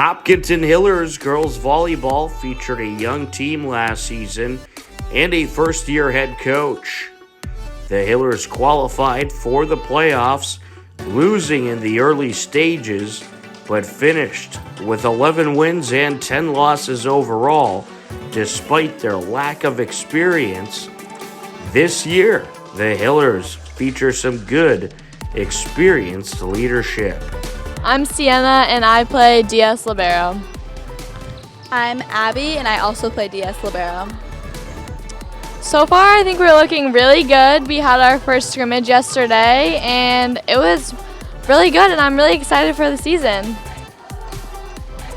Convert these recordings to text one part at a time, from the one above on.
Hopkinton Hillers girls volleyball featured a young team last season and a first-year head coach. The Hillers qualified for the playoffs, losing in the early stages, but finished with 11 wins and 10 losses overall, despite their lack of experience. This year, the Hillers feature some good, experienced leadership. I'm Sienna and I play DS Libero. I'm Abby and I also play DS Libero. So far, I think we're looking really good. We had our first scrimmage yesterday and it was really good, and I'm really excited for the season.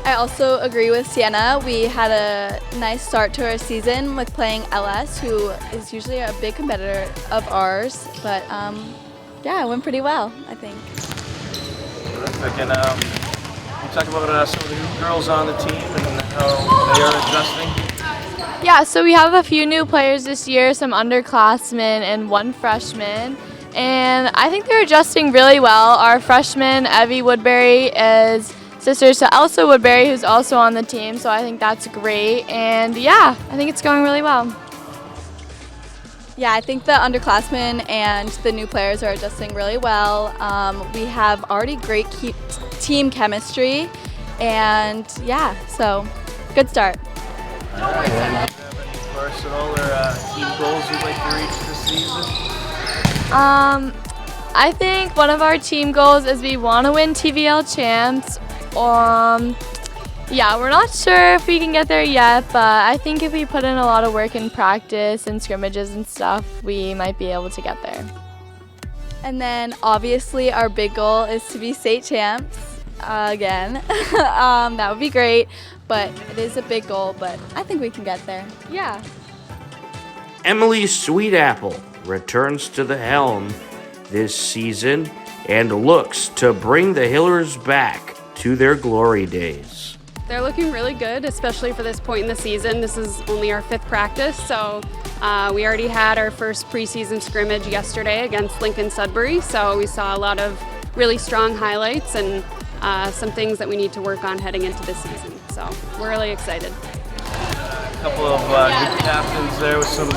I also agree with Sienna. We had a nice start to our season with playing LS, who is usually a big competitor of ours, but yeah, it went pretty well, I think. Terrific. And you talk about some of the new girls on the team and how they are adjusting. Yeah, so we have a few new players this year, some underclassmen and one freshman, and I think they're adjusting really well. Our freshman, Evie Woodbury, is sister to Elsa Woodbury, who's also on the team, so I think that's great. And yeah, I think it's going really well. Yeah, I think the underclassmen and the new players are adjusting really well. We have already great team chemistry, and yeah, so good start. All right. And do you have any personal or team goals you'd like to reach this season? I think one of our team goals is we want to win TVL champs. Yeah, we're not sure if we can get there yet, but I think if we put in a lot of work in practice and scrimmages and stuff, we might be able to get there. And then obviously our big goal is to be state champs again. That would be great, but it is a big goal, but I think we can get there. Yeah. Emily Sweetapple returns to the helm this season and looks to bring the Hillers back to their glory days. They're looking really good, especially for this point in the season. This is only our 5th practice, so we already had our first preseason scrimmage yesterday against Lincoln Sudbury, so we saw a lot of really strong highlights and some things that we need to work on heading into this season. So we're really excited. A couple of good captains there with some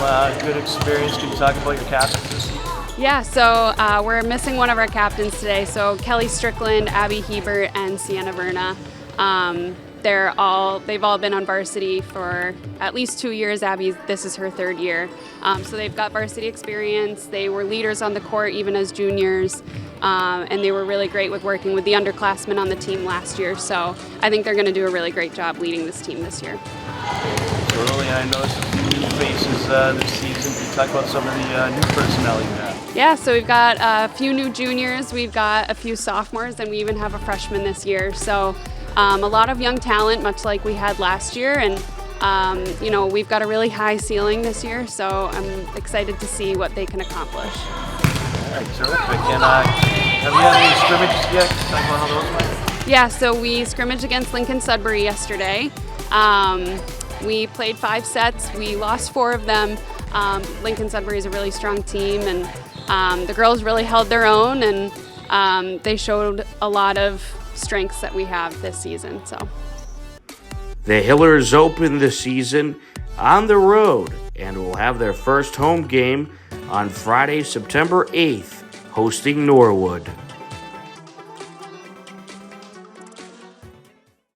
good experience. Can you talk about your captains this season? Yeah, so we're missing one of our captains today. So Kelly Strickland, Abby Hebert, and Sienna Verna. They've all been on varsity for at least 2 years. Abby, this is her 3rd year. So they've got varsity experience. They were leaders on the court even as juniors. And they were really great with working with the underclassmen on the team last year. So I think they're going to do a really great job leading this team this year. Totally, and I noticed a few new faces this season. Can you talk about some of the new personnel you have? Yeah, so we've got a few new juniors, we've got a few sophomores, and we even have a freshman this year. So a lot of young talent, much like we had last year, and we've got a really high ceiling this year, so I'm excited to see what they can accomplish. All right, terrific. And have you had any scrimmages yet? Can you talk about how those went? Yeah, so we scrimmaged against Lincoln Sudbury yesterday. We played 5 sets. We lost 4 of them. Lincoln Sudbury is a really strong team, and the girls really held their own, and they showed a lot of strengths that we have this season. So The Hillers open the season on the road and will have their first home game on Friday, September 8th, hosting Norwood.